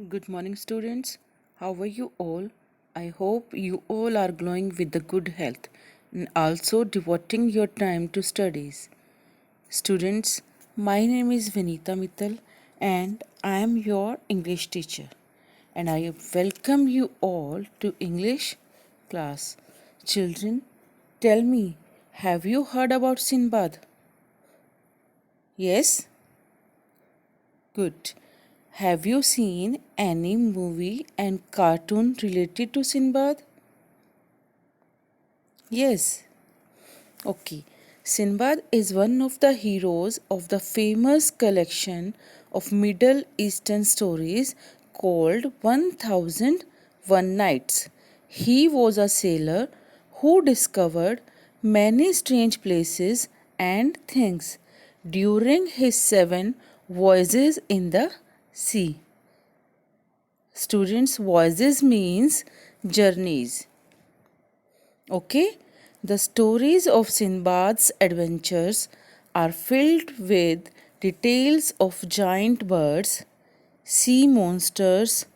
Good morning, students. How are you all? I hope you all are glowing with the good health and also devoting your time to studies. Students, my name is Vinita Mittal and I am your English teacher. And I welcome you all to English class. Children, tell me, have you heard about Sinbad? Yes? Good. Have you seen any movie and cartoon related to Sinbad? Yes. Okay. Sinbad is one of the heroes of the famous collection of Middle Eastern stories called 1001 Nights. He was a sailor who discovered many strange places and things during his 7 voyages in the sea. Students, voyages means journeys. Okay? The stories of Sinbad's adventures are filled with details of giant birds, sea monsters,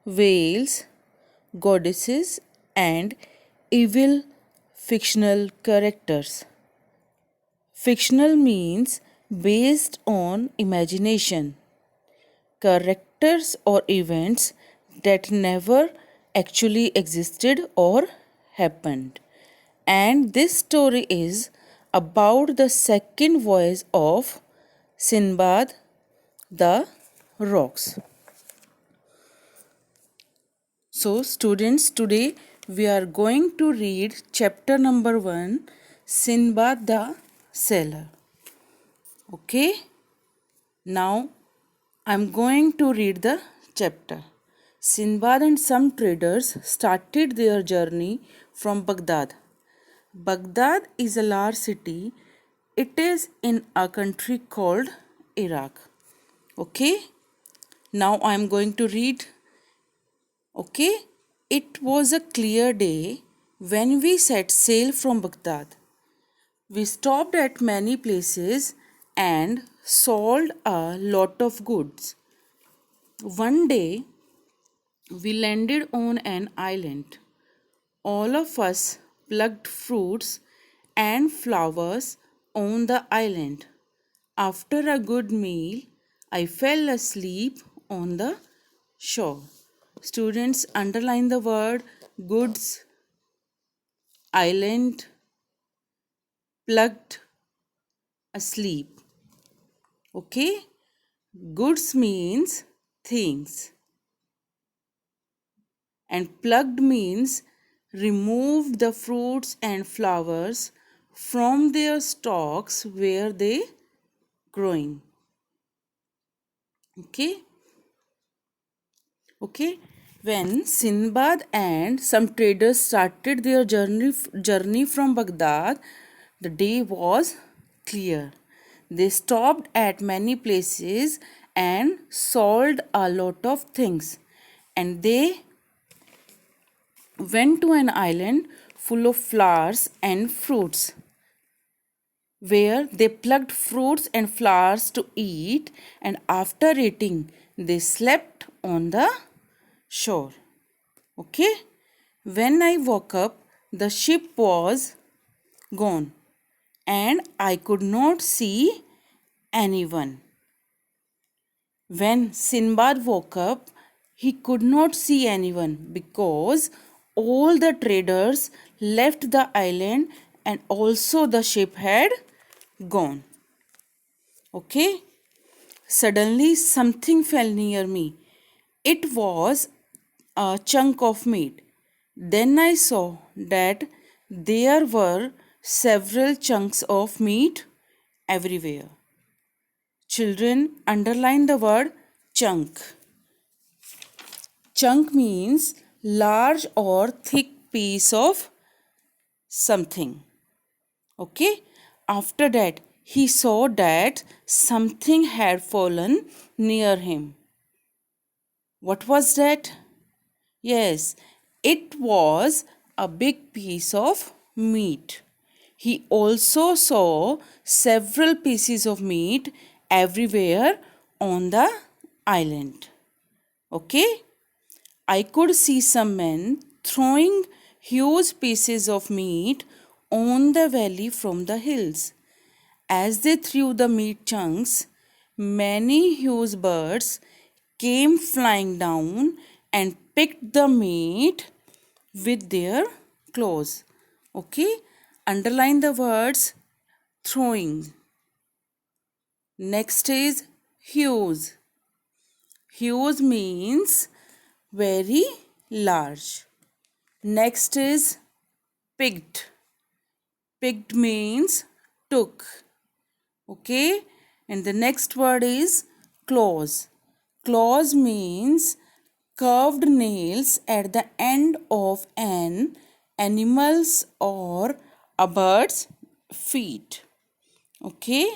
whales, goddesses, and evil fictional characters. Fictional means based on imagination, characters or events that never actually existed or happened. And this story is about the second voyage of Sinbad the Rocks. So, students, today we are going to read chapter number 1, Sinbad the Sailor. Okay, now I'm going to read the chapter. Sinbad and some traders started their journey from Baghdad. Baghdad is a large city. It is in a country called Iraq. Okay, now I am going to read. Okay, it was a clear day when we set sail from Baghdad. We stopped at many places and sold a lot of goods. One day, we landed on an island. All of us plucked fruits and flowers on the island. After a good meal, I fell asleep on the shore. Students, underline the word goods, island, plucked, asleep. Okay? Goods means things, and plucked means removed the fruits and flowers from their stalks where they growing. Okay, when Sinbad and some traders started their journey from Baghdad, the day was clear. They stopped at many places and sold a lot of things, and they went to an island full of flowers and fruits, where they plucked fruits and flowers to eat, and after eating they slept on the shore. Okay, when I woke up, the ship was gone and I could not see anyone. When Sinbad woke up, he could not see anyone because all the traders left the island and also the ship had gone. Okay, suddenly something fell near me. It was a chunk of meat. Then I saw that there were several chunks of meat everywhere. Children, underline the word chunk. Chunk means large or thick piece of something. Okay? After that, he saw that something had fallen near him. What was that? Yes, it was a big piece of meat. He also saw several pieces of meat everywhere on the island. Okay? I could see some men throwing huge pieces of meat on the valley from the hills. As they threw the meat chunks, many huge birds came flying down and picked the meat with their claws. Okay? Underline the words throwing. Next is huge. Huge means very large. Next is picked. Picked means took. Okay? And the next word is claws. Claws means curved nails at the end of an animal's or a bird's feet. Okay?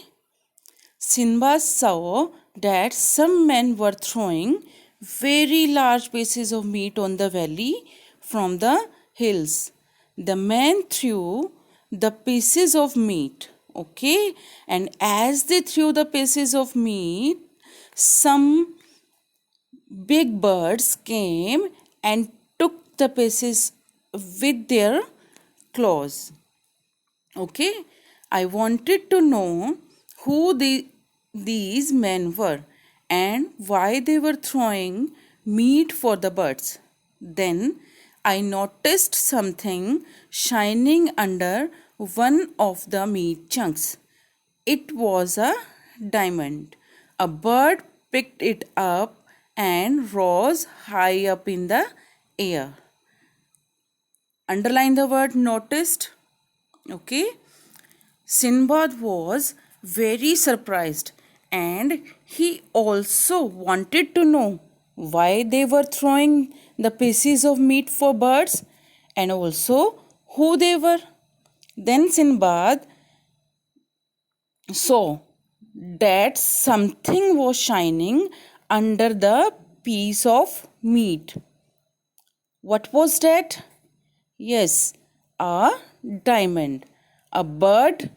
Sinbad saw that some men were throwing very large pieces of meat on the valley from the hills. The men threw the pieces of meat, okay? And as they threw the pieces of meat, some big birds came and took the pieces with their claws. Okay, I wanted to know who these men were and why they were throwing meat for the birds. Then I noticed something shining under one of the meat chunks. It was a diamond. A bird picked it up and rose high up in the air. Underline the word noticed. Okay. Sinbad was very surprised and he also wanted to know why they were throwing the pieces of meat for birds and also who they were. Then Sinbad saw that something was shining under the piece of meat. What was that? Yes, a diamond. A bird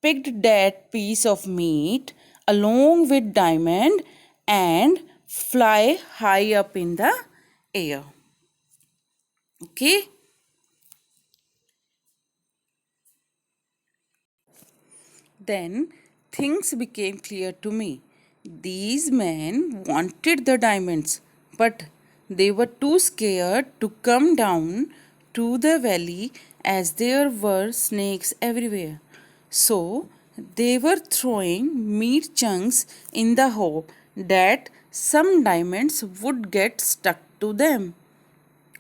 picked that piece of meat along with diamond and fly high up in the air. Okay? Then things became clear to me. These men wanted the diamonds, but they were too scared to come down to the valley as there were snakes everywhere. So they were throwing meat chunks in the hope that some diamonds would get stuck to them.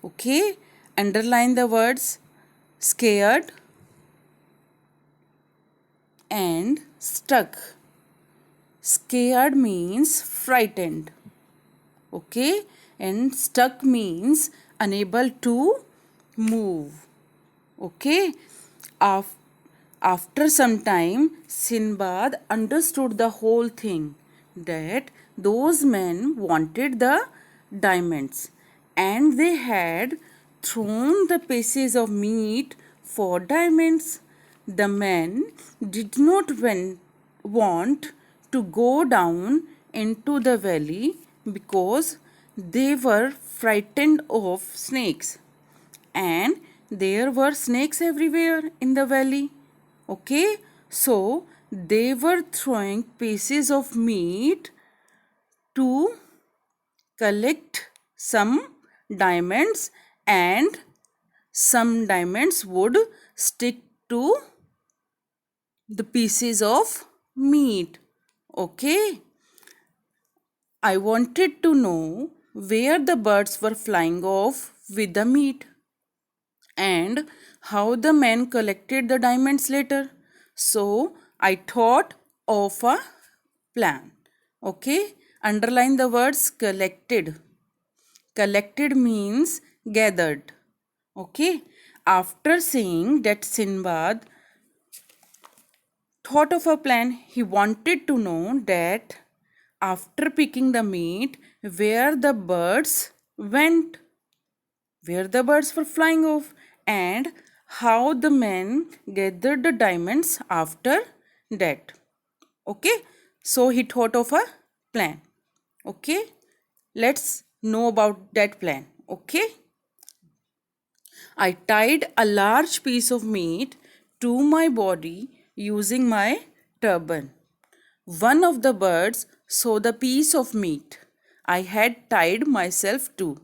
Okay? Underline the words scared and stuck. Scared means frightened. Okay? And stuck means unable to move. Okay? After some time, Sinbad understood the whole thing that those men wanted the diamonds and they had thrown the pieces of meat for diamonds. The men did not want to go down into the valley because they were frightened of snakes and there were snakes everywhere in the valley. Okay, so they were throwing pieces of meat to collect some diamonds and some diamonds would stick to the pieces of meat. Okay, I wanted to know where the birds were flying off with the meat and how the men collected the diamonds later. So I thought of a plan. Okay, underline the words collected. Collected means gathered. Okay, after seeing that Sinbad thought of a plan, he wanted to know that after picking the meat, where the birds went, where the birds were flying off, and how the men gathered the diamonds after that. Okay, so he thought of a plan. Okay, let's know about that plan. Okay. I tied a large piece of meat to my body using my turban. One of the birds saw the piece of meat I had tied myself to.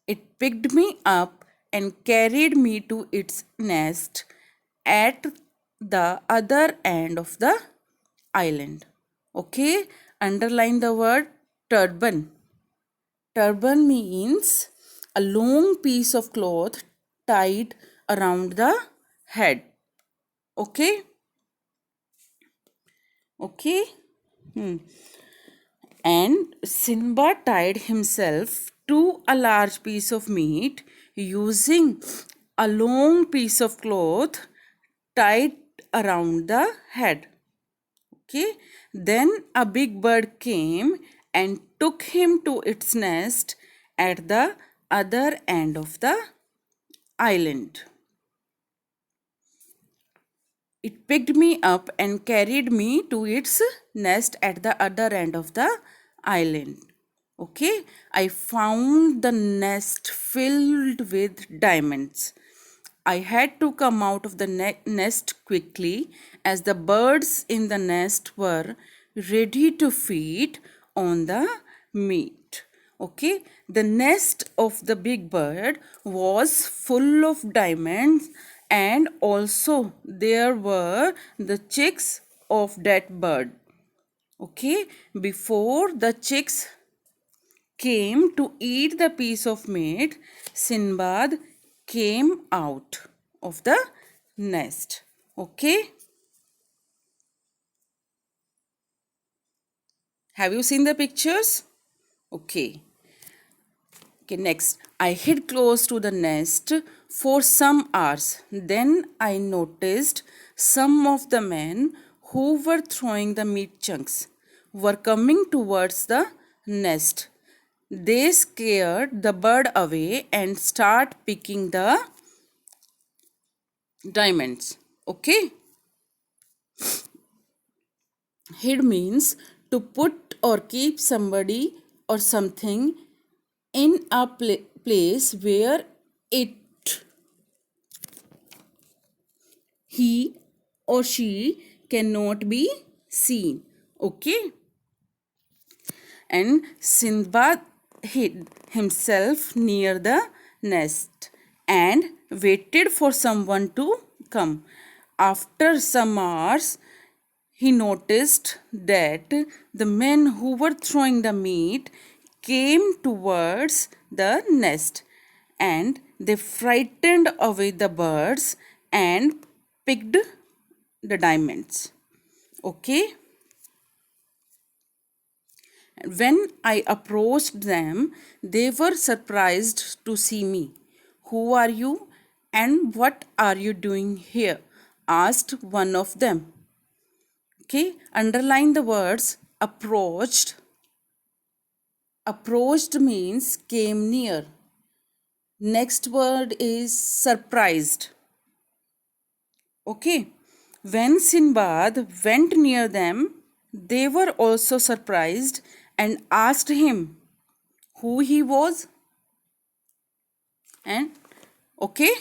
It picked me up and carried me to its nest at the other end of the island. Okay, underline the word turban. Turban means a long piece of cloth tied around the head. Okay, okay. And Sinbad tied himself to a large piece of meat using a long piece of cloth tied around the head. Okay, then a big bird came and took him to its nest at the other end of the island. It picked me up and carried me to its nest at the other end of the island. Okay, I found the nest filled with diamonds. I had to come out of the nest quickly as the birds in the nest were ready to feed on the meat. Okay, the nest of the big bird was full of diamonds, and also there were the chicks of that bird. Okay, before the chicks came to eat the piece of meat, Sinbad came out of the nest. Okay, have you seen the pictures? Okay. Okay, next. I hid close to the nest for some hours. Then I noticed some of the men who were throwing the meat chunks were coming towards the nest. They scared the bird away and start picking the diamonds. Okay? Hid means to put or keep somebody or something in a place where it he or she cannot be seen. Okay? And Sinbad hid himself near the nest and waited for someone to come. After some hours, he noticed that the men who were throwing the meat came towards the nest, and they frightened away the birds and picked the diamonds. Okay? When I approached them, they were surprised to see me. Who are you and what are you doing here? Asked one of them. Okay, underline the words approached. Approached means came near. Next word is surprised. Okay, when Sinbad went near them, they were also surprised and asked him who he was and okay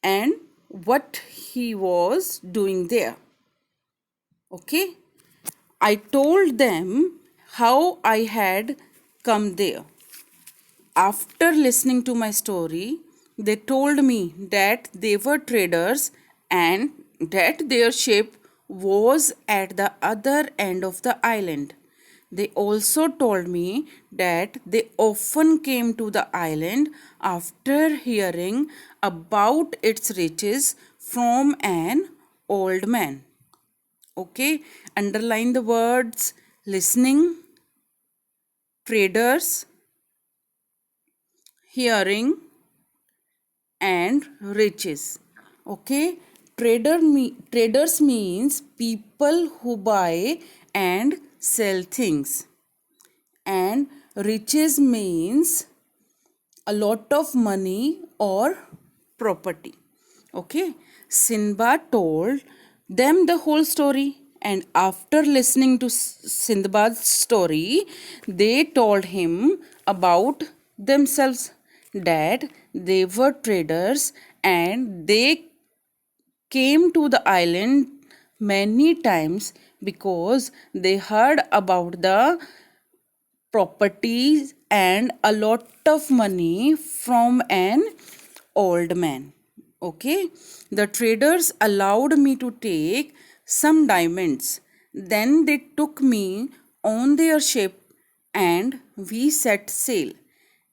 and what he was doing there. Okay, I told them how I had come there. After listening to my story, they told me that they were traders and that their ship was at the other end of the island. They also told me that they often came to the island after hearing about its riches from an old man. Okay, underline the words listening, traders, hearing, and riches. Okay, traders means people who buy and sell things, and riches means a lot of money or property. Okay, Sinbad told them the whole story And after listening to Sindbad's story, they told him about themselves, that they were traders and they came to the island many times because they heard about the properties and a lot of money from an old man. Okay, the traders allowed me to take some diamonds. Then they took me on their ship and we set sail.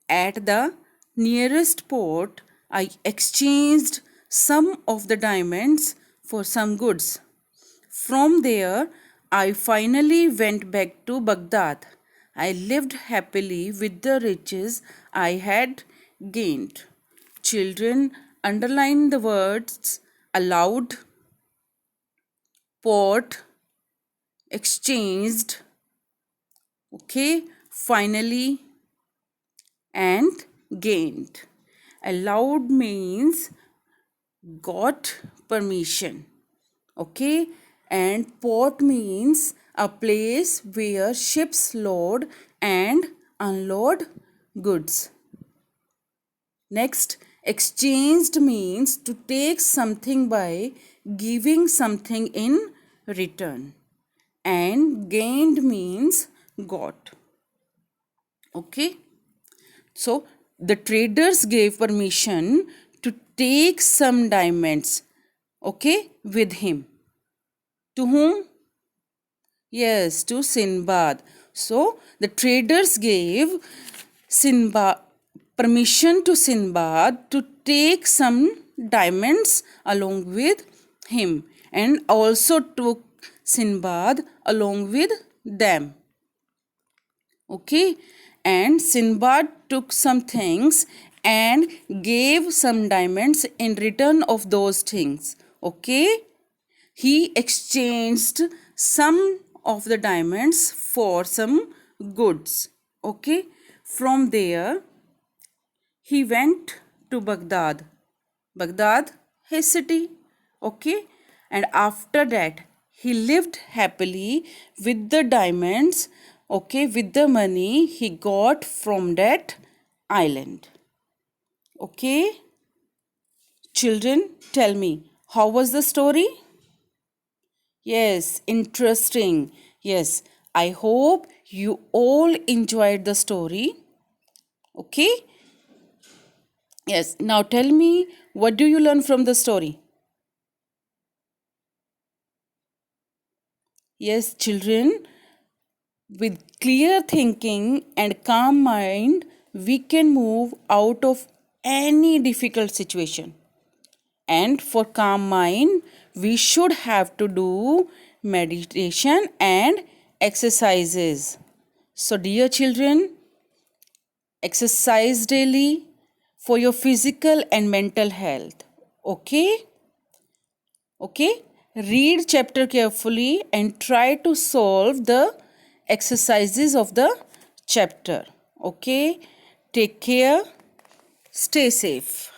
At the nearest port, I exchanged some of the diamonds for some goods. From there, I finally went back to Baghdad. I lived happily with the riches I had gained. Children, underline the words allowed, port, exchanged, okay, finally, and gained. Allowed means got permission, okay, and port means a place where ships load and unload goods. Next, exchanged means to take something by giving something in return, and gained means got. Okay, so the traders gave permission to take some diamonds, okay, with him. To whom? Yes, to Sinbad. So the traders gave Sinbad permission to Sinbad to take some diamonds along with him, and also took Sinbad along with them. Okay, and Sinbad took some things and gave some diamonds in return of those things. Okay, he exchanged some of the diamonds for some goods. Okay, from there he went to Baghdad. Baghdad, his city. Okay, and after that he lived happily with the diamonds, okay, with the money he got from that island. Okay, children, tell me, how was the story? Yes, interesting. Yes, I hope you all enjoyed the story. Okay? Yes, now tell me, what do you learn from the story? Yes, children, with clear thinking and calm mind, we can move out of any difficult situation. And for calm mind, we should have to do meditation and exercises. So, dear children, exercise daily for your physical and mental health. Okay? Okay? Read chapter carefully and try to solve the exercises of the chapter. Okay? Take care. Stay safe.